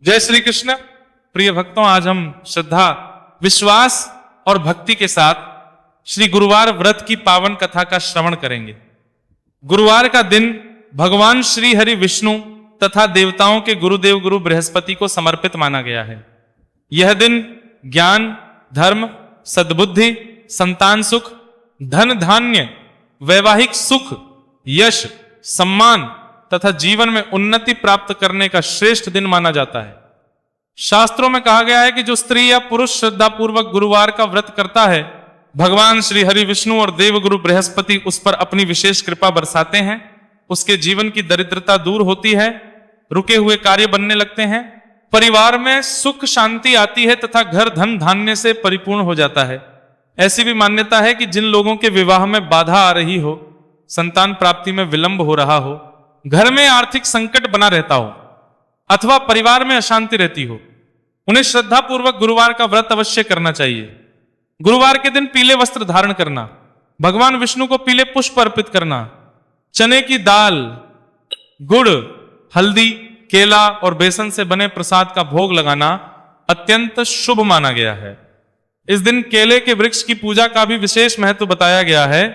जय श्री कृष्ण। प्रिय भक्तों, आज हम श्रद्धा, विश्वास और भक्ति के साथ श्री गुरुवार व्रत की पावन कथा का श्रवण करेंगे। गुरुवार का दिन भगवान श्री हरि विष्णु तथा देवताओं के गुरुदेव गुरु बृहस्पति को समर्पित माना गया है। यह दिन ज्ञान, धर्म, सद्बुद्धि, संतान सुख, धन धान्य, वैवाहिक सुख, यश, सम्मान तथा जीवन में उन्नति प्राप्त करने का श्रेष्ठ दिन माना जाता है। शास्त्रों में कहा गया है कि जो स्त्री या पुरुष श्रद्धा पूर्वक गुरुवार का व्रत करता है, भगवान श्री हरि विष्णु और देव गुरु बृहस्पति उस पर अपनी विशेष कृपा बरसाते हैं। उसके जीवन की दरिद्रता दूर होती है, रुके हुए कार्य बनने लगते हैं, परिवार में सुख शांति आती है तथा घर धन धान्य से परिपूर्ण हो जाता है। ऐसी भी मान्यता है कि जिन लोगों के विवाह में बाधा आ रही हो, संतान प्राप्ति में विलंब हो रहा हो, घर में आर्थिक संकट बना रहता हो अथवा परिवार में अशांति रहती हो, उन्हें श्रद्धा पूर्वक गुरुवार का व्रत अवश्य करना चाहिए। गुरुवार के दिन पीले वस्त्र धारण करना, भगवान विष्णु को पीले पुष्प अर्पित करना, चने की दाल, गुड़, हल्दी, केला और बेसन से बने प्रसाद का भोग लगाना अत्यंत शुभ माना गया है। इस दिन केले के वृक्ष की पूजा का भी विशेष महत्व बताया गया है,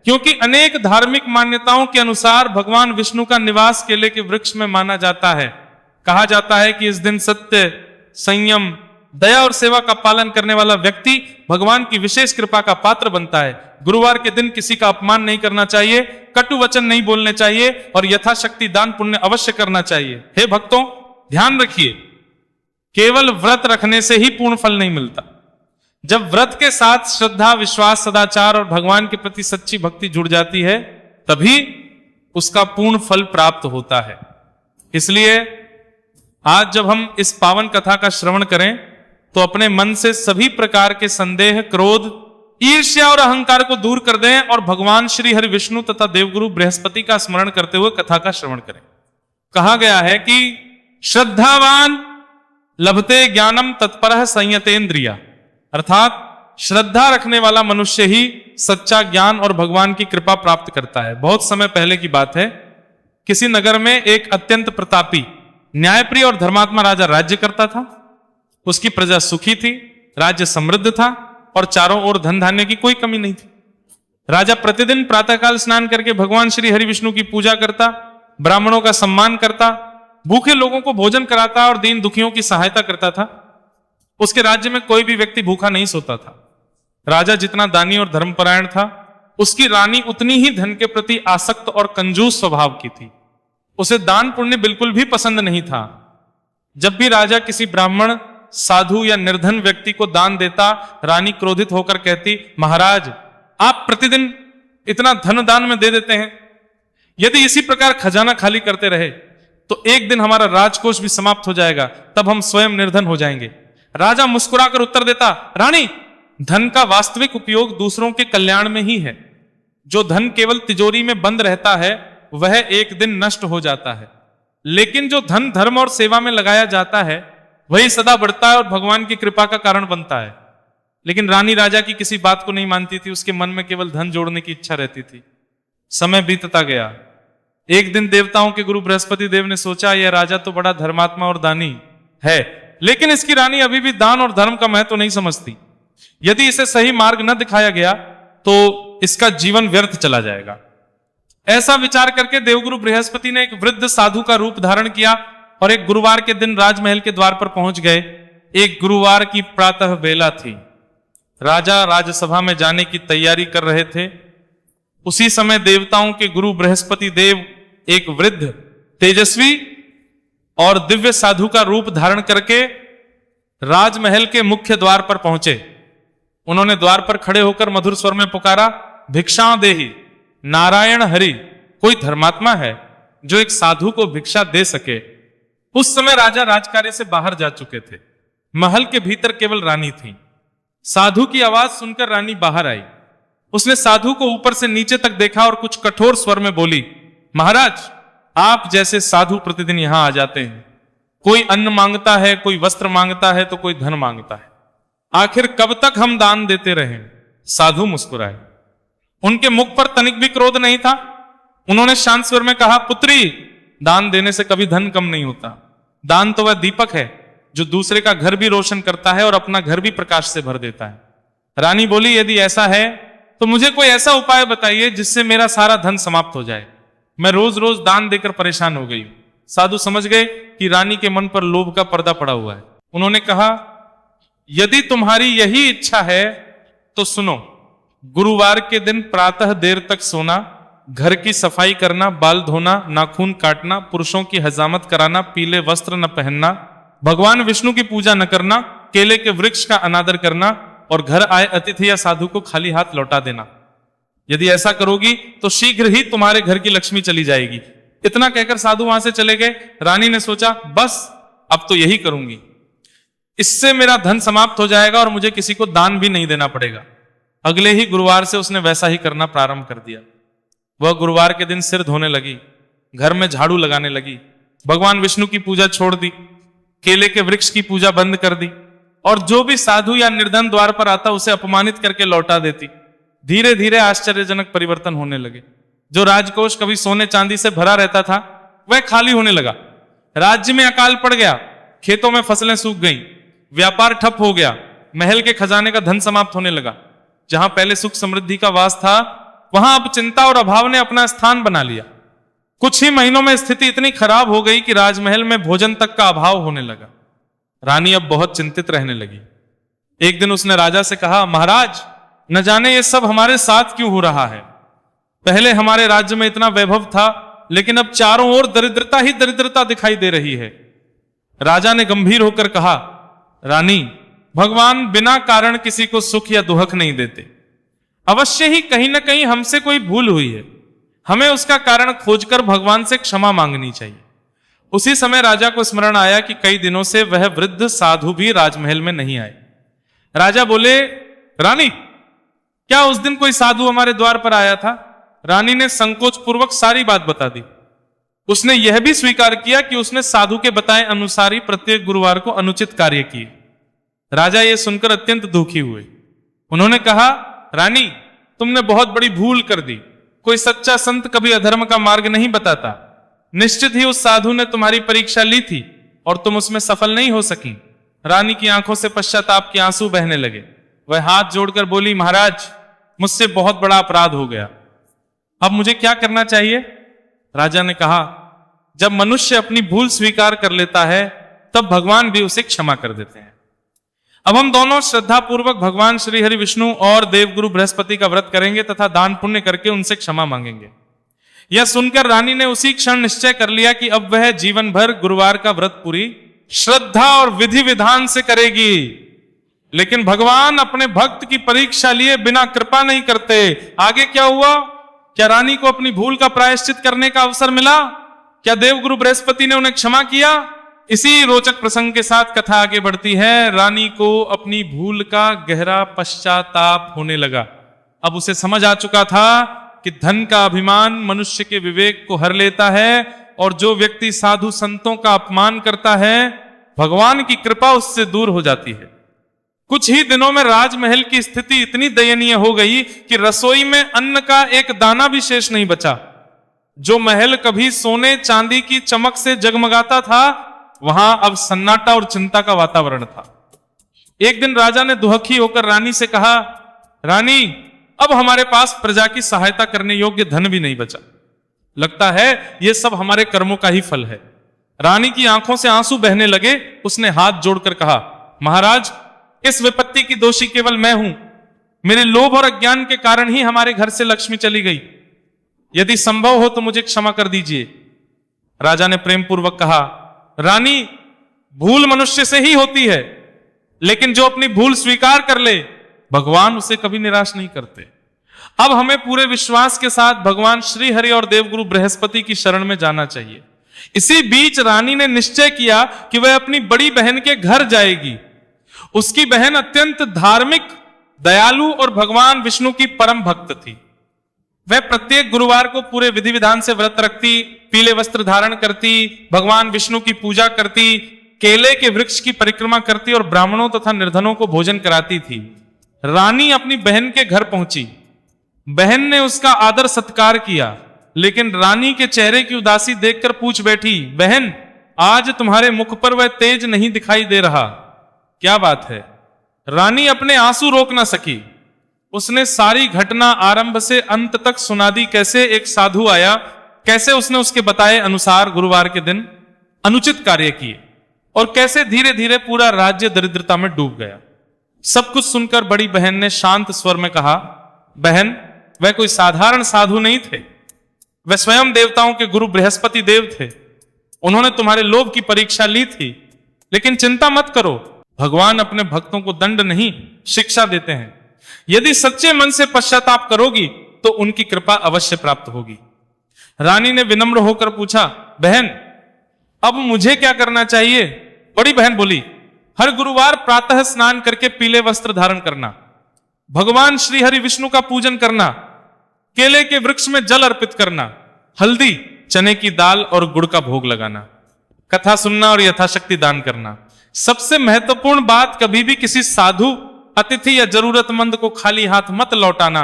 क्योंकि अनेक धार्मिक मान्यताओं के अनुसार भगवान विष्णु का निवास केले के वृक्ष में माना जाता है। कहा जाता है कि इस दिन सत्य, संयम, दया और सेवा का पालन करने वाला व्यक्ति भगवान की विशेष कृपा का पात्र बनता है। गुरुवार के दिन किसी का अपमान नहीं करना चाहिए, कटु वचन नहीं बोलने चाहिए और यथाशक्ति दान पुण्य अवश्य करना चाहिए। हे भक्तों, ध्यान रखिए, केवल व्रत रखने से ही पूर्ण फल नहीं मिलता। जब व्रत के साथ श्रद्धा, विश्वास, सदाचार और भगवान के प्रति सच्ची भक्ति जुड़ जाती है, तभी उसका पूर्ण फल प्राप्त होता है। इसलिए आज जब हम इस पावन कथा का श्रवण करें तो अपने मन से सभी प्रकार के संदेह, क्रोध, ईर्ष्या और अहंकार को दूर कर दें और भगवान श्री हरि विष्णु तथा देवगुरु बृहस्पति का स्मरण करते हुए कथा का श्रवण करें। कहा गया है कि श्रद्धावान लभते ज्ञानम तत्परः संयतेन्द्रिया, अर्थात श्रद्धा रखने वाला मनुष्य ही सच्चा ज्ञान और भगवान की कृपा प्राप्त करता है। बहुत समय पहले की बात है, किसी नगर में एक अत्यंत प्रतापी, न्यायप्रिय और धर्मात्मा राजा राज्य करता था। उसकी प्रजा सुखी थी, राज्य समृद्ध था और चारों ओर धन धान्य की कोई कमी नहीं थी। राजा प्रतिदिन प्रातःकाल स्नान करके भगवान श्री हरि विष्णु की पूजा करता, ब्राह्मणों का सम्मान करता, भूखे लोगों को भोजन कराता और दीन दुखियों की सहायता करता था। उसके राज्य में कोई भी व्यक्ति भूखा नहीं सोता था। राजा जितना दानी और धर्मपरायण था, उसकी रानी उतनी ही धन के प्रति आसक्त और कंजूस स्वभाव की थी। उसे दान पुण्य बिल्कुल भी पसंद नहीं था। जब भी राजा किसी ब्राह्मण, साधु या निर्धन व्यक्ति को दान देता, रानी क्रोधित होकर कहती, महाराज, आप प्रतिदिन इतना धन दान में दे देते हैं, यदि इसी प्रकार खजाना खाली करते रहे तो एक दिन हमारा राजकोष भी समाप्त हो जाएगा, तब हम स्वयं निर्धन हो जाएंगे। राजा मुस्कुराकर उत्तर देता, रानी, धन का वास्तविक उपयोग दूसरों के कल्याण में ही है। जो धन केवल तिजोरी में बंद रहता है वह एक दिन नष्ट हो जाता है, लेकिन जो धन धर्म और सेवा में लगाया जाता है वही सदा बढ़ता है और भगवान की कृपा का कारण बनता है। लेकिन रानी राजा की किसी बात को नहीं मानती थी। उसके मन में केवल धन जोड़ने की इच्छा रहती थी। समय बीतता गया। एक दिन देवताओं के गुरु बृहस्पति देव ने सोचा, यह राजा तो बड़ा धर्मात्मा और दानी है, लेकिन इसकी रानी अभी भी दान और धर्म का महत्व नहीं समझती। यदि इसे सही मार्ग न दिखाया गया तो इसका जीवन व्यर्थ चला जाएगा। ऐसा विचार करके देवगुरु बृहस्पति ने एक वृद्ध साधु का रूप धारण किया और एक गुरुवार के दिन राजमहल के द्वार पर पहुंच गए। एक गुरुवार की प्रातः बेला थी। राजा राजसभा में जाने की तैयारी कर रहे थे। उसी समय देवताओं के गुरु बृहस्पति देव एक वृद्ध, तेजस्वी और दिव्य साधु का रूप धारण करके राजमहल के मुख्य द्वार पर पहुंचे। उन्होंने द्वार पर खड़े होकर मधुर स्वर में पुकारा, भिक्षां देहि नारायण हरि। कोई धर्मात्मा है जो एक साधु को भिक्षा दे सके। उस समय राजा राजकार्य से बाहर जा चुके थे। महल के भीतर केवल रानी थी। साधु की आवाज सुनकर रानी बाहर आई। उसने साधु को ऊपर से नीचे तक देखा और कुछ कठोर स्वर में बोली, महाराज, आप जैसे साधु प्रतिदिन यहां आ जाते हैं। कोई अन्न मांगता है, कोई वस्त्र मांगता है, तो कोई धन मांगता है। आखिर कब तक हम दान देते रहें? साधु मुस्कुराए। उनके मुख पर तनिक भी क्रोध नहीं था। उन्होंने शांत स्वर में कहा, पुत्री, दान देने से कभी धन कम नहीं होता। दान तो वह दीपक है जो दूसरे का घर भी रोशन करता है और अपना घर भी प्रकाश से भर देता है। रानी बोली, यदि ऐसा है तो मुझे कोई ऐसा उपाय बताइए जिससे मेरा सारा धन समाप्त हो जाए। मैं रोज रोज दान देकर परेशान हो गई हूं। साधु समझ गए कि रानी के मन पर लोभ का पर्दा पड़ा हुआ है। उन्होंने कहा, यदि तुम्हारी यही इच्छा है तो सुनो, गुरुवार के दिन प्रातः देर तक सोना, घर की सफाई करना, बाल धोना, नाखून काटना, पुरुषों की हजामत कराना, पीले वस्त्र न पहनना, भगवान विष्णु की पूजा न करना, केले के वृक्ष का अनादर करना और घर आए अतिथि या साधु को खाली हाथ लौटा देना। यदि ऐसा करोगी तो शीघ्र ही तुम्हारे घर की लक्ष्मी चली जाएगी। इतना कहकर साधु वहां से चले गए। रानी ने सोचा, बस अब तो यही करूंगी, इससे मेरा धन समाप्त हो जाएगा और मुझे किसी को दान भी नहीं देना पड़ेगा। अगले ही गुरुवार से उसने वैसा ही करना प्रारंभ कर दिया। वह गुरुवार के दिन सिर धोने लगी, घर में झाड़ू लगाने लगी, भगवान विष्णु की पूजा छोड़ दी, केले के वृक्ष की पूजा बंद कर दी और जो भी साधु या निर्धन द्वार पर आता उसे अपमानित करके लौटा देती। धीरे धीरे आश्चर्यजनक परिवर्तन होने लगे। जो राजकोष कभी सोने चांदी से भरा रहता था वह खाली होने लगा। राज्य में अकाल पड़ गया, खेतों में फसलें सूख गईं, व्यापार ठप हो गया, महल के खजाने का धन समाप्त होने लगा। जहां पहले सुख समृद्धि का वास था वहां अब चिंता और अभाव ने अपना स्थान बना लिया। कुछ ही महीनों में स्थिति इतनी खराब हो गई कि राजमहल में भोजन तक का अभाव होने लगा। रानी अब बहुत चिंतित रहने लगी। एक दिन उसने राजा से कहा, महाराज, न जाने ये सब हमारे साथ क्यों हो रहा है। पहले हमारे राज्य में इतना वैभव था, लेकिन अब चारों ओर दरिद्रता ही दरिद्रता दिखाई दे रही है। राजा ने गंभीर होकर कहा, रानी, भगवान बिना कारण किसी को सुख या दुहक नहीं देते। अवश्य ही कहीं ना कहीं हमसे कोई भूल हुई है, हमें उसका कारण खोजकर भगवान से क्षमा मांगनी चाहिए। उसी समय राजा को स्मरण आया कि कई दिनों से वह वृद्ध साधु भी राजमहल में नहीं आए। राजा बोले, रानी, क्या उस दिन कोई साधु हमारे द्वार पर आया था? रानी ने संकोच पूर्वक सारी बात बता दी। उसने यह भी स्वीकार किया कि उसने साधु के बताए अनुसार ही प्रत्येक गुरुवार को अनुचित कार्य किए। राजा यह सुनकर अत्यंत दुखी हुए। उन्होंने कहा, रानी, तुमने बहुत बड़ी भूल कर दी। कोई सच्चा संत कभी अधर्म का मार्ग नहीं बताता। निश्चित ही उस साधु ने तुम्हारी परीक्षा ली थी और तुम उसमें सफल नहीं हो सकी। रानी की आंखों से पश्चाताप के आंसू बहने लगे। वह हाथ जोड़कर बोली, महाराज, मुझसे बहुत बड़ा अपराध हो गया, अब मुझे क्या करना चाहिए? राजा ने कहा, जब मनुष्य अपनी भूल स्वीकार कर लेता है तब भगवान भी उसे क्षमा कर देते हैं। अब हम दोनों श्रद्धा पूर्वक भगवान श्री हरि विष्णु और देवगुरु बृहस्पति का व्रत करेंगे तथा दान पुण्य करके उनसे क्षमा मांगेंगे। यह सुनकर रानी ने उसी क्षण निश्चय कर लिया कि अब वह जीवन भर गुरुवार का व्रत पूरी श्रद्धा और विधि विधान से करेगी। लेकिन भगवान अपने भक्त की परीक्षा लिए बिना कृपा नहीं करते। आगे क्या हुआ? क्या रानी को अपनी भूल का प्रायश्चित करने का अवसर मिला? क्या देवगुरु बृहस्पति ने उन्हें क्षमा किया? इसी रोचक प्रसंग के साथ कथा आगे बढ़ती है। रानी को अपनी भूल का गहरा पश्चाताप होने लगा। अब उसे समझ आ चुका था कि धन का अभिमान मनुष्य के विवेक को हर लेता है और जो व्यक्ति साधु संतों का अपमान करता है, भगवान की कृपा उससे दूर हो जाती है। कुछ ही दिनों में राजमहल की स्थिति इतनी दयनीय हो गई कि रसोई में अन्न का एक दाना भी शेष नहीं बचा। जो महल कभी सोने चांदी की चमक से जगमगाता था, वहां अब सन्नाटा और चिंता का वातावरण था। एक दिन राजा ने दुहखी होकर रानी से कहा, रानी, अब हमारे पास प्रजा की सहायता करने योग्य धन भी नहीं बचा। लगता है यह सब हमारे कर्मों का ही फल है। रानी की आंखों से आंसू बहने लगे। उसने हाथ जोड़कर कहा, महाराज, इस विपत्ति की दोषी केवल मैं हूं। मेरे लोभ और अज्ञान के कारण ही हमारे घर से लक्ष्मी चली गई। यदि संभव हो तो मुझे क्षमा कर दीजिए। राजा ने प्रेम पूर्वक कहा, रानी, भूल मनुष्य से ही होती है, लेकिन जो अपनी भूल स्वीकार कर ले, भगवान उसे कभी निराश नहीं करते। अब हमें पूरे विश्वास के साथ भगवान श्री हरि और देवगुरु बृहस्पति की शरण में जाना चाहिए। इसी बीच रानी ने निश्चय किया कि वह अपनी बड़ी बहन के घर जाएगी। उसकी बहन अत्यंत धार्मिक, दयालु और भगवान विष्णु की परम भक्त थी। वह प्रत्येक गुरुवार को पूरे विधि विधान से व्रत रखती, पीले वस्त्र धारण करती, भगवान विष्णु की पूजा करती, केले के वृक्ष की परिक्रमा करती और ब्राह्मणों तथा निर्धनों को भोजन कराती थी। रानी अपनी बहन के घर पहुंची। बहन ने उसका आदर सत्कार किया, लेकिन रानी के चेहरे की उदासी देखकर पूछ बैठी, बहन, आज तुम्हारे मुख पर वह तेज नहीं दिखाई दे रहा। क्या बात है। रानी अपने आंसू रोक ना सकी। उसने सारी घटना आरंभ से अंत तक सुना दी। कैसे एक साधु आया, कैसे उसने उसके बताए अनुसार गुरुवार के दिन अनुचित कार्य किए और कैसे धीरे धीरे पूरा राज्य दरिद्रता में डूब गया। सब कुछ सुनकर बड़ी बहन ने शांत स्वर में कहा, बहन, वह कोई साधारण साधु नहीं थे, वह स्वयं देवताओं के गुरु बृहस्पति देव थे। उन्होंने तुम्हारे लोभ की परीक्षा ली थी, लेकिन चिंता मत करो, भगवान अपने भक्तों को दंड नहीं शिक्षा देते हैं। यदि सच्चे मन से पश्चाताप करोगी तो उनकी कृपा अवश्य प्राप्त होगी। रानी ने विनम्र होकर पूछा, बहन, अब मुझे क्या करना चाहिए? बड़ी बहन बोली, हर गुरुवार प्रातः स्नान करके पीले वस्त्र धारण करना, भगवान श्री हरि विष्णु का पूजन करना, केले के वृक्ष में जल अर्पित करना, हल्दी, चने की दाल और गुड़ का भोग लगाना, कथा सुनना और यथाशक्ति दान करना। सबसे महत्वपूर्ण बात, कभी भी किसी साधु, अतिथि या जरूरतमंद को खाली हाथ मत लौटाना।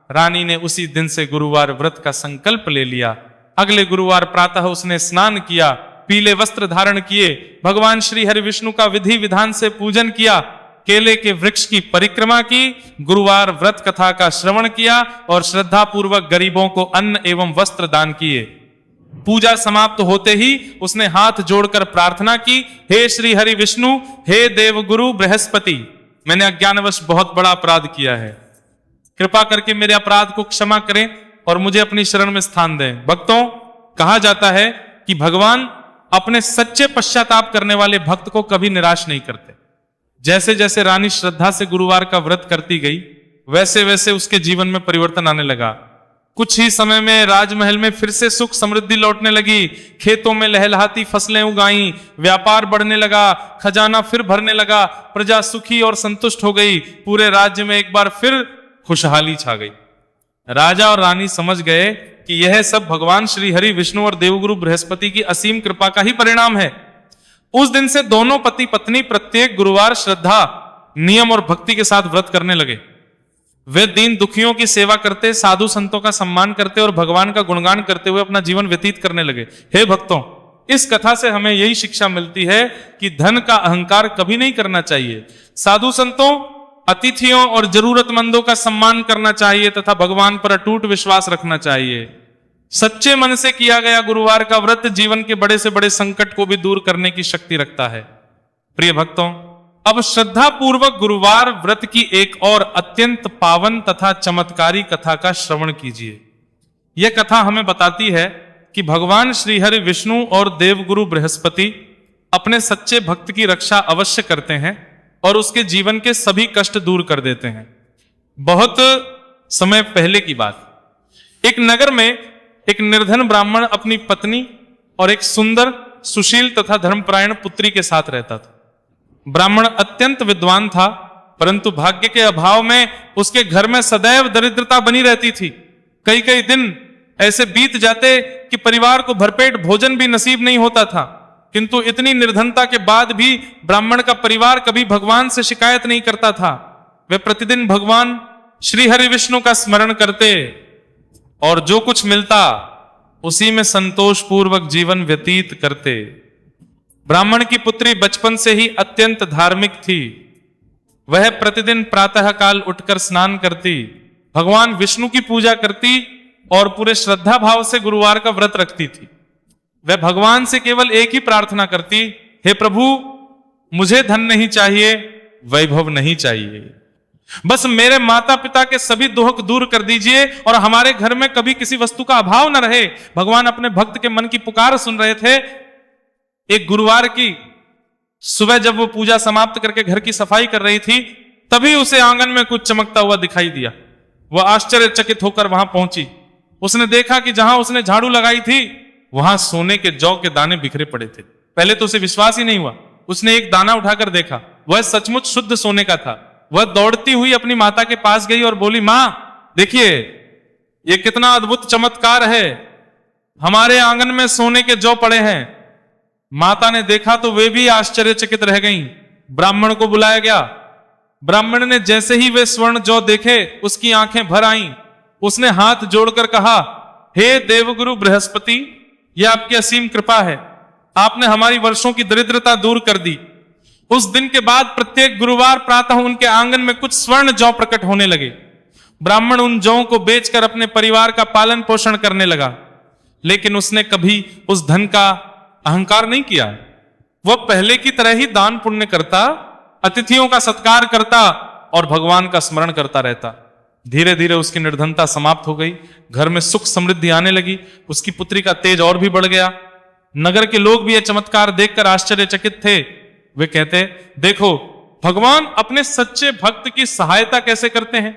रानी ने उसी दिन से गुरुवार व्रत का संकल्प ले लिया। अगले गुरुवार प्रातः उसने स्नान किया, पीले वस्त्र धारण किए, भगवान श्री हरि विष्णु का विधि विधान से पूजन किया, केले के वृक्ष की परिक्रमा की, गुरुवार व्रत कथा का श्रवण किया और श्रद्धा पूर्वक गरीबों को अन्न एवं वस्त्र दान किए। पूजा समाप्त होते ही उसने हाथ जोड़कर प्रार्थना की, हे श्री हरि विष्णु, हे देव गुरु बृहस्पति, मैंने अज्ञानवश बहुत बड़ा अपराध किया है, कृपा करके मेरे अपराध को क्षमा करें और मुझे अपनी शरण में स्थान दें। भक्तों, कहा जाता है कि भगवान अपने सच्चे पश्चाताप करने वाले भक्त को कभी निराश नहीं करते। जैसे जैसे रानी श्रद्धा से गुरुवार का व्रत करती गई, वैसे वैसे उसके जीवन में परिवर्तन आने लगा। कुछ ही समय में राजमहल में फिर से सुख समृद्धि लौटने लगी, खेतों में लहलहाती फसलें उगाई, व्यापार बढ़ने लगा, खजाना फिर भरने लगा, प्रजा सुखी और संतुष्ट हो गई, पूरे राज्य में एक बार फिर खुशहाली छा गई। राजा और रानी समझ गए कि यह सब भगवान श्री हरि विष्णु और देवगुरु बृहस्पति की असीम कृपा का ही परिणाम है। उस दिन से दोनों पति पत्नी प्रत्येक गुरुवार श्रद्धा, नियम और भक्ति के साथ व्रत करने लगे। वे दीन दुखियों की सेवा करते, साधु संतों का सम्मान करते और भगवान का गुणगान करते हुए अपना जीवन व्यतीत करने लगे। हे भक्तों, इस कथा से हमें यही शिक्षा मिलती है कि धन का अहंकार कभी नहीं करना चाहिए। साधु संतों, अतिथियों और जरूरतमंदों का सम्मान करना चाहिए तथा भगवान पर अटूट विश्वास रखना चाहिए। सच्चे मन से किया गया गुरुवार का व्रत जीवन के बड़े से बड़े संकट को भी दूर करने की शक्ति रखता है। प्रिय भक्तों, अब श्रद्धा पूर्वक गुरुवार व्रत की एक और अत्यंत पावन तथा चमत्कारी कथा का श्रवण कीजिए। यह कथा हमें बताती है कि भगवान श्री हरि विष्णु और देवगुरु बृहस्पति अपने सच्चे भक्त की रक्षा अवश्य करते हैं और उसके जीवन के सभी कष्ट दूर कर देते हैं। बहुत समय पहले की बात, एक नगर में एक निर्धन ब्राह्मण अपनी पत्नी और एक सुंदर, सुशील तथा धर्मपरायण पुत्री के साथ रहता था। ब्राह्मण अत्यंत विद्वान था, परंतु भाग्य के अभाव में उसके घर में सदैव दरिद्रता बनी रहती थी। कई कई दिन ऐसे बीत जाते कि परिवार को भरपेट भोजन भी नसीब नहीं होता था। किंतु इतनी निर्धनता के बाद भी ब्राह्मण का परिवार कभी भगवान से शिकायत नहीं करता था। वे प्रतिदिन भगवान श्री हरि विष्णु का स्मरण करते और जो कुछ मिलता उसी में संतोष पूर्वक जीवन व्यतीत करते। ब्राह्मण की पुत्री बचपन से ही अत्यंत धार्मिक थी। वह प्रतिदिन प्रातः काल उठकर स्नान करती, भगवान विष्णु की पूजा करती और पूरे श्रद्धा भाव से गुरुवार का व्रत रखती थी। वह भगवान से केवल एक ही प्रार्थना करती, हे प्रभु, मुझे धन नहीं चाहिए, वैभव नहीं चाहिए, बस मेरे माता पिता के सभी दुख दूर कर दीजिए और हमारे घर में कभी किसी वस्तु का अभाव न रहे। भगवान अपने भक्त के मन की पुकार सुन रहे थे। एक गुरुवार की सुबह जब वो पूजा समाप्त करके घर की सफाई कर रही थी, तभी उसे आंगन में कुछ चमकता हुआ दिखाई दिया। वह आश्चर्यचकित होकर वहां पहुंची। उसने देखा कि जहां उसने झाड़ू लगाई थी वहां सोने के जौ के दाने बिखरे पड़े थे। पहले तो उसे विश्वास ही नहीं हुआ। उसने एक दाना उठाकर देखा, वह सचमुच शुद्ध सोने का था। वह दौड़ती हुई अपनी माता के पास गई और बोली, मां देखिए, ये कितना अद्भुत चमत्कार है, हमारे आंगन में सोने के जौ पड़े हैं। माता ने देखा तो वे भी आश्चर्यचकित रह गईं। ब्राह्मण को बुलाया गया। ब्राह्मण ने जैसे ही वे स्वर्ण जौ देखे उसकी आंखें भर आईं। उसने हाथ जोड़कर कहा, हे देवगुरु बृहस्पति, यह आपकी असीम कृपा है। आपने हमारी वर्षों की दरिद्रता दूर कर दी। उस दिन के बाद प्रत्येक गुरुवार प्रातः उनके आंगन में कुछ स्वर्ण जौ प्रकट होने लगे। ब्राह्मण उन जौ को बेचकर अपने परिवार का पालन पोषण करने लगा, लेकिन उसने कभी उस धन का अहंकार नहीं किया। वह पहले की तरह ही दान पुण्य करता, अतिथियों का सत्कार करता और भगवान का स्मरण करता रहता। धीरे धीरे उसकी निर्धनता समाप्त हो गई, घर में सुख समृद्धि आने लगी, उसकी पुत्री का तेज और भी बढ़ गया। नगर के लोग भी यह चमत्कार देखकर आश्चर्यचकित थे। वे कहते, देखो भगवान अपने सच्चे भक्त की सहायता कैसे करते हैं।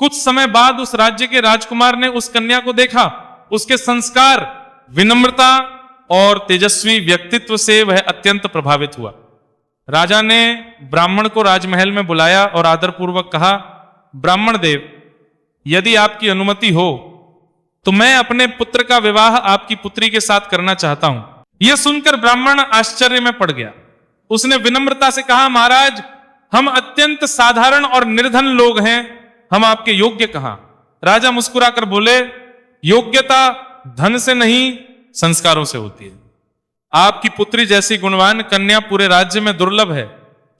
कुछ समय बाद उस राज्य के राजकुमार ने उस कन्या को देखा। उसके संस्कार, विनम्रता और तेजस्वी व्यक्तित्व से वह अत्यंत प्रभावित हुआ। राजा ने ब्राह्मण को राजमहल में बुलाया और आदरपूर्वक कहा, ब्राह्मण देव, यदि आपकी अनुमति हो तो मैं अपने पुत्र का विवाह आपकी पुत्री के साथ करना चाहता हूं। यह सुनकर ब्राह्मण आश्चर्य में पड़ गया। उसने विनम्रता से कहा, महाराज, हम अत्यंत साधारण और निर्धन लोग हैं, हम आपके योग्य कहां। राजा मुस्कुराकर बोले, योग्यता धन से नहीं संस्कारों से होती है। आपकी पुत्री जैसी गुणवान कन्या पूरे राज्य में दुर्लभ है।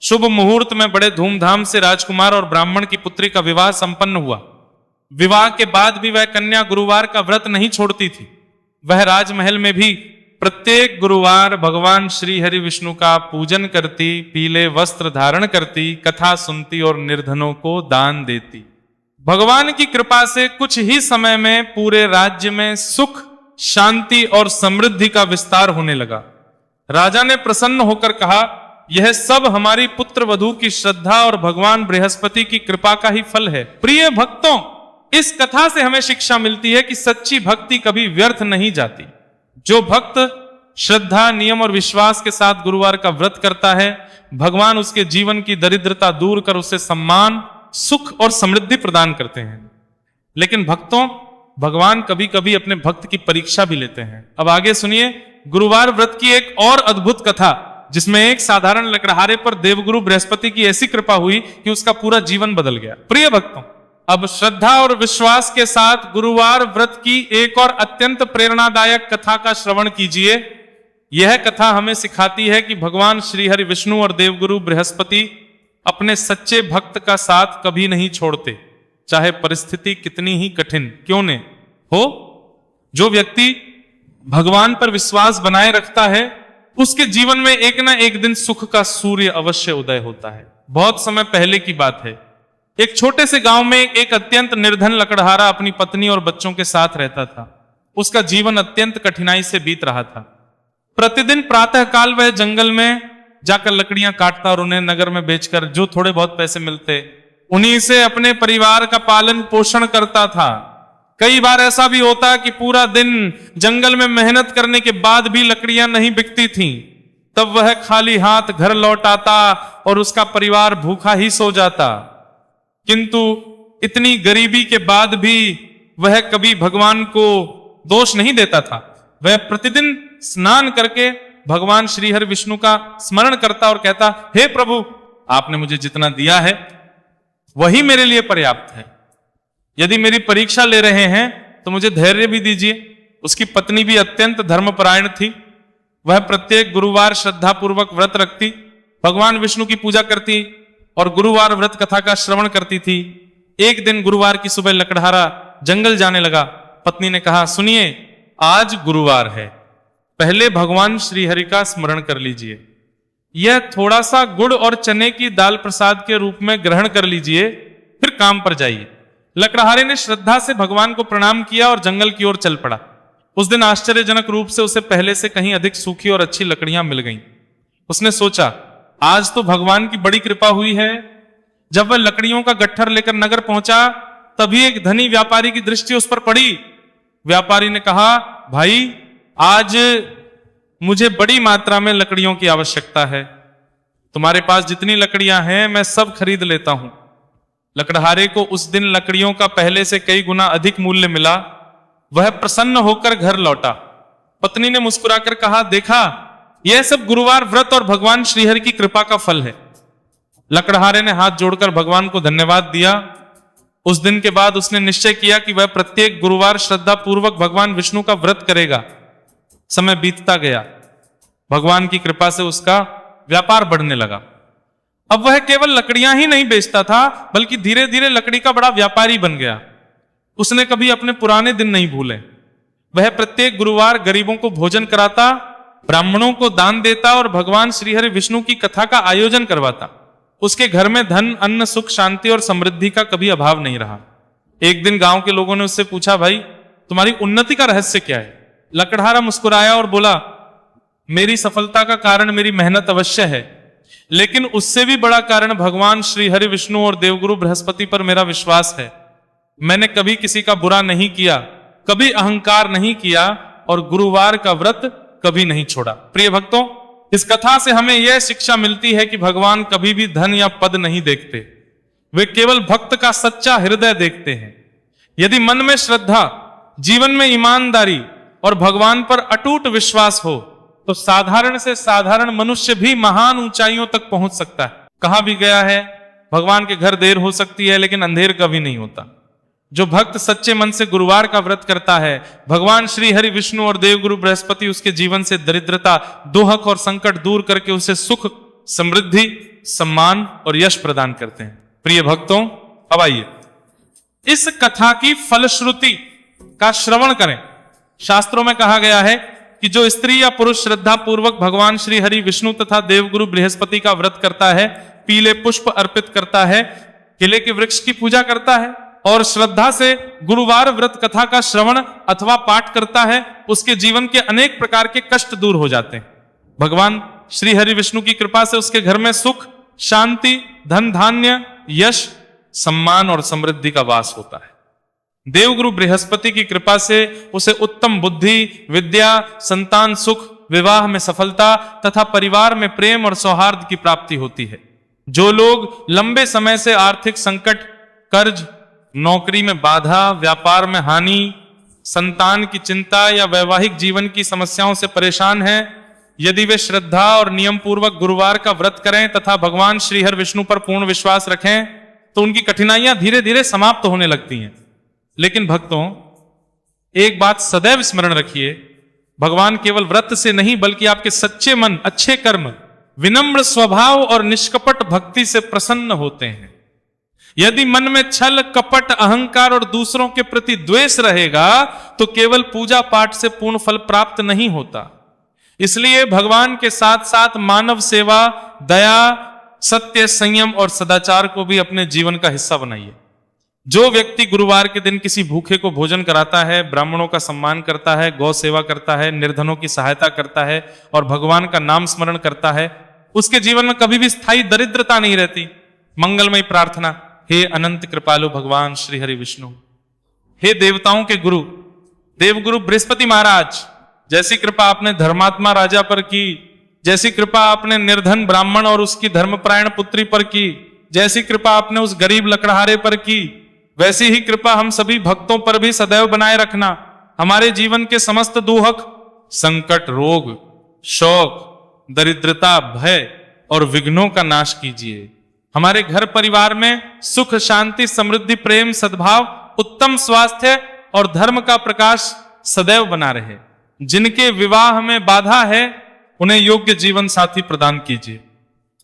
शुभ मुहूर्त में बड़े धूमधाम से राजकुमार और ब्राह्मण की पुत्री का विवाह संपन्न हुआ। विवाह के बाद भी वह कन्या गुरुवार का व्रत नहीं छोड़ती थी। वह राजमहल में भी प्रत्येक गुरुवार भगवान श्री हरि विष्णु का पूजन करती, पीले वस्त्र धारण करती, कथा सुनती और निर्धनों को दान देती। भगवान की कृपा से कुछ ही समय में पूरे राज्य में सुख, शांति और समृद्धि का विस्तार होने लगा। राजा ने प्रसन्न होकर कहा, यह सब हमारी पुत्र वधू की श्रद्धा और भगवान बृहस्पति की कृपा का ही फल है। प्रिय भक्तों, इस कथा से हमें शिक्षा मिलती है कि सच्ची भक्ति कभी व्यर्थ नहीं जाती। जो भक्त श्रद्धा, नियम और विश्वास के साथ गुरुवार का व्रत करता है, भगवान उसके जीवन की दरिद्रता दूर कर उसे सम्मान, सुख और समृद्धि प्रदान करते हैं। लेकिन भक्तों, भगवान कभी कभी अपने भक्त की परीक्षा भी लेते हैं। अब आगे सुनिए गुरुवार व्रत की एक और अद्भुत कथा, जिसमें एक साधारण लकड़हारे पर देवगुरु बृहस्पति की ऐसी कृपा हुई कि उसका पूरा जीवन बदल गया। प्रिय भक्तों, अब श्रद्धा और विश्वास के साथ गुरुवार व्रत की एक और अत्यंत प्रेरणादायक कथा का श्रवण कीजिए। यह कथा हमें सिखाती है कि भगवान श्री हरि विष्णु और देवगुरु बृहस्पति अपने सच्चे भक्त का साथ कभी नहीं छोड़ते, चाहे परिस्थिति कितनी ही कठिन क्यों न हो। जो व्यक्ति भगवान पर विश्वास बनाए रखता है, उसके जीवन में एक ना एक दिन सुख का सूर्य अवश्य उदय होता है। बहुत समय पहले की बात है, एक छोटे से गांव में एक अत्यंत निर्धन लकड़हारा अपनी पत्नी और बच्चों के साथ रहता था। उसका जीवन अत्यंत कठिनाई से बीत रहा था। प्रतिदिन प्रातःकाल वह जंगल में जाकर लकड़ियां काटता और उन्हें नगर में बेचकर जो थोड़े बहुत पैसे मिलते, उन्हीं से अपने परिवार का पालन पोषण करता था। कई बार ऐसा भी होता कि पूरा दिन जंगल में मेहनत करने के बाद भी लकड़ियां नहीं बिकती थीं। तब वह खाली हाथ घर लौट आता और उसका परिवार भूखा ही सो जाता। किंतु इतनी गरीबी के बाद भी वह कभी भगवान को दोष नहीं देता था। वह प्रतिदिन स्नान करके भगवान श्री हरि विष्णु का स्मरण करता और कहता, हे प्रभु, आपने मुझे जितना दिया है वही मेरे लिए पर्याप्त है। यदि मेरी परीक्षा ले रहे हैं तो मुझे धैर्य भी दीजिए। उसकी पत्नी भी अत्यंत धर्मपरायण थी। वह प्रत्येक गुरुवार श्रद्धा पूर्वक व्रत रखती, भगवान विष्णु की पूजा करती और गुरुवार व्रत कथा का श्रवण करती थी। एक दिन गुरुवार की सुबह लकड़हारा जंगल जाने लगा। पत्नी ने कहा, सुनिए, आज गुरुवार है, पहले भगवान श्री हरि का स्मरण कर लीजिए। यह थोड़ा सा गुड़ और चने की दाल प्रसाद के रूप में ग्रहण कर लीजिए, फिर काम पर जाइए। लकड़हारे ने श्रद्धा से भगवान को प्रणाम किया और जंगल की ओर चल पड़ा। उस दिन आश्चर्यजनक रूप से उसे पहले से कहीं अधिक सूखी और अच्छी लकड़ियां मिल गईं। उसने सोचा, आज तो भगवान की बड़ी कृपा हुई है। जब वह लकड़ियों का गट्ठर लेकर नगर पहुंचा, तभी एक धनी व्यापारी की दृष्टि उस पर पड़ी। व्यापारी ने कहा, भाई, आज मुझे बड़ी मात्रा में लकड़ियों की आवश्यकता है। तुम्हारे पास जितनी लकड़ियां हैं मैं सब खरीद लेता हूं। लकड़हारे को उस दिन लकड़ियों का पहले से कई गुना अधिक मूल्य मिला। वह प्रसन्न होकर घर लौटा। पत्नी ने मुस्कुराकर कहा, देखा, यह सब गुरुवार व्रत और भगवान श्रीहरि की कृपा का फल है। लकड़हारे ने हाथ जोड़कर भगवान को धन्यवाद दिया। उस दिन के बाद उसने निश्चय किया कि वह प्रत्येक गुरुवार श्रद्धा पूर्वक भगवान विष्णु का व्रत करेगा। समय बीतता गया। भगवान की कृपा से उसका व्यापार बढ़ने लगा। अब वह केवल लकड़ियां ही नहीं बेचता था, बल्कि धीरे धीरे लकड़ी का बड़ा व्यापारी बन गया। उसने कभी अपने पुराने दिन नहीं भूले। वह प्रत्येक गुरुवार गरीबों को भोजन कराता, ब्राह्मणों को दान देता और भगवान श्रीहरि विष्णु की कथा का आयोजन करवाता। उसके घर में धन, अन्न, सुख, शांति और समृद्धि का कभी अभाव नहीं रहा। एक दिन गांव के लोगों ने उससे पूछा, भाई तुम्हारी उन्नति का रहस्य क्या है? लकड़हारा मुस्कुराया और बोला, मेरी सफलता का कारण मेरी मेहनत अवश्य है, लेकिन उससे भी बड़ा कारण भगवान श्री हरि विष्णु और देवगुरु बृहस्पति पर मेरा विश्वास है। मैंने कभी किसी का बुरा नहीं किया, कभी अहंकार नहीं किया और गुरुवार का व्रत कभी नहीं छोड़ा। प्रिय भक्तों, इस कथा से हमें यह शिक्षा मिलती है कि भगवान कभी भी धन या पद नहीं देखते, वे केवल भक्त का सच्चा हृदय देखते हैं। यदि मन में श्रद्धा, जीवन में ईमानदारी और भगवान पर अटूट विश्वास हो तो साधारण से साधारण मनुष्य भी महान ऊंचाइयों तक पहुंच सकता है। कहा भी गया है, भगवान के घर देर हो सकती है लेकिन अंधेर कभी नहीं होता। जो भक्त सच्चे मन से गुरुवार का व्रत करता है, भगवान श्री हरि विष्णु और देवगुरु बृहस्पति उसके जीवन से दरिद्रता, दुहक और संकट दूर करके उसे सुख, समृद्धि, सम्मान और यश प्रदान करते हैं। प्रिय भक्तों, अब आइए इस कथा की फलश्रुति का श्रवण करें। शास्त्रों में कहा गया है कि जो स्त्री या पुरुष श्रद्धा पूर्वक भगवान श्री हरि विष्णु तथा देवगुरु बृहस्पति का व्रत करता है, पीले पुष्प अर्पित करता है, केले के वृक्ष की पूजा करता है और श्रद्धा से गुरुवार व्रत कथा का श्रवण अथवा पाठ करता है, उसके जीवन के अनेक प्रकार के कष्ट दूर हो जाते हैं। भगवान श्री हरि विष्णु की कृपा से उसके घर में सुख, शांति, धन धान्य, यश, सम्मान और समृद्धि का वास होता है। देवगुरु बृहस्पति की कृपा से उसे उत्तम बुद्धि, विद्या, संतान सुख, विवाह में सफलता तथा परिवार में प्रेम और सौहार्द की प्राप्ति होती है। जो लोग लंबे समय से आर्थिक संकट, कर्ज, नौकरी में बाधा, व्यापार में हानि, संतान की चिंता या वैवाहिक जीवन की समस्याओं से परेशान हैं, यदि वे श्रद्धा और नियम पूर्वक गुरुवार का व्रत करें तथा भगवान श्री हरि विष्णु पर पूर्ण विश्वास रखें तो उनकी कठिनाइयां धीरे धीरे समाप्त होने लगती हैं। लेकिन भक्तों, एक बात सदैव स्मरण रखिए, भगवान केवल व्रत से नहीं बल्कि आपके सच्चे मन, अच्छे कर्म, विनम्र स्वभाव और निष्कपट भक्ति से प्रसन्न होते हैं। यदि मन में छल, कपट, अहंकार और दूसरों के प्रति द्वेष रहेगा तो केवल पूजा पाठ से पूर्ण फल प्राप्त नहीं होता। इसलिए भगवान के साथ साथ मानव सेवा, दया, सत्य, संयम और सदाचार को भी अपने जीवन का हिस्सा बनाइए। जो व्यक्ति गुरुवार के दिन किसी भूखे को भोजन कराता है, ब्राह्मणों का सम्मान करता है, गौ सेवा करता है, निर्धनों की सहायता करता है और भगवान का नाम स्मरण करता है, उसके जीवन में कभी भी स्थायी दरिद्रता नहीं रहती। मंगलमय प्रार्थना, हे अनंत कृपालु भगवान श्री हरि विष्णु, हे देवताओं के गुरु देवगुरु बृहस्पति महाराज, जैसी कृपा आपने धर्मात्मा राजा पर की, जैसी कृपा आपने निर्धन ब्राह्मण और उसकी धर्मपरायण पुत्री पर की, जैसी कृपा आपने उस गरीब लकड़हारे पर की, वैसी ही कृपा हम सभी भक्तों पर भी सदैव बनाए रखना। हमारे जीवन के समस्त दुहक, संकट, रोग, शोक, दरिद्रता, भय और विघ्नों का नाश कीजिए। हमारे घर परिवार में सुख, शांति, समृद्धि, प्रेम, सद्भाव, उत्तम स्वास्थ्य और धर्म का प्रकाश सदैव बना रहे। जिनके विवाह में बाधा है उन्हें योग्य जीवन साथी प्रदान कीजिए।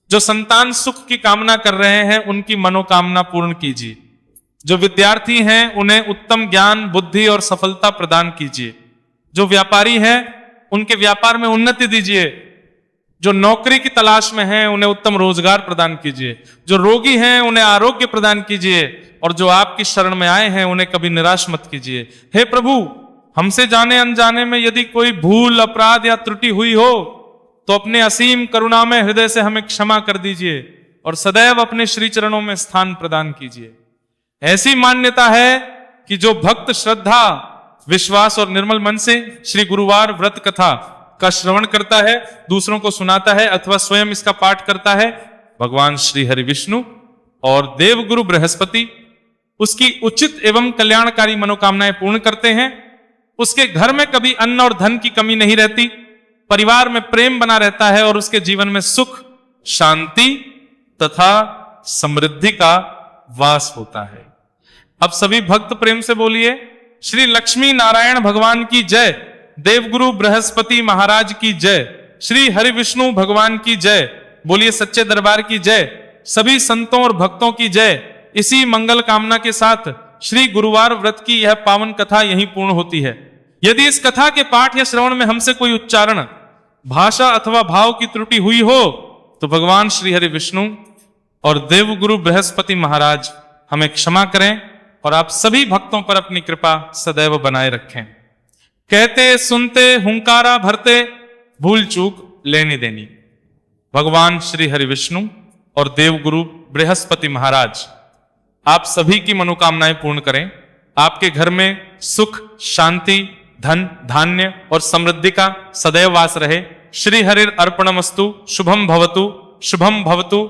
जो संतान सुख की कामना कर रहे हैं उनकी मनोकामना पूर्ण कीजिए। जो विद्यार्थी हैं उन्हें उत्तम ज्ञान, बुद्धि और सफलता प्रदान कीजिए। जो व्यापारी हैं उनके व्यापार में उन्नति दीजिए। जो नौकरी की तलाश में हैं उन्हें उत्तम रोजगार प्रदान कीजिए। जो रोगी हैं उन्हें आरोग्य प्रदान कीजिए और जो आपकी शरण में आए हैं उन्हें कभी निराश मत कीजिए। हे प्रभु, हमसे जाने अनजाने में यदि कोई भूल, अपराध या त्रुटि हुई हो तो अपने असीम करुणामय हृदय से हमें क्षमा कर दीजिए और सदैव अपने श्री चरणों में स्थान प्रदान कीजिए। ऐसी मान्यता है कि जो भक्त श्रद्धा, विश्वास और निर्मल मन से श्री गुरुवार व्रत कथा का श्रवण करता है, दूसरों को सुनाता है अथवा स्वयं इसका पाठ करता है, भगवान श्री हरि विष्णु और देवगुरु बृहस्पति उसकी उचित एवं कल्याणकारी मनोकामनाएं पूर्ण करते हैं। उसके घर में कभी अन्न और धन की कमी नहीं रहती, परिवार में प्रेम बना रहता है और उसके जीवन में सुख, शांति तथा समृद्धि का वास होता है। अब सभी भक्त प्रेम से बोलिए, श्री लक्ष्मी नारायण भगवान की जय, देवगुरु बृहस्पति महाराज की जय, श्री हरि विष्णु भगवान की जय। बोलिए सच्चे दरबार की जय। सभी संतों और भक्तों की जय। इसी मंगल कामना के साथ श्री गुरुवार व्रत की यह पावन कथा यहीं पूर्ण होती है। यदि इस कथा के पाठ या श्रवण में हमसे कोई उच्चारण, भाषा अथवा भाव की त्रुटि हुई हो तो भगवान श्री हरि विष्णु और देवगुरु बृहस्पति महाराज हमें क्षमा करें और आप सभी भक्तों पर अपनी कृपा सदैव बनाए रखें। कहते सुनते हुंकारा भरते, भूल चूक लेनी देनी। भगवान श्री हरि विष्णु और देवगुरु बृहस्पति महाराज आप सभी की मनोकामनाएं पूर्ण करें। आपके घर में सुख, शांति, धन, धान्य और समृद्धि का सदैव वास रहे। श्री हरिर अर्पणमस्तु। शुभम भवतु, शुभम भवतु।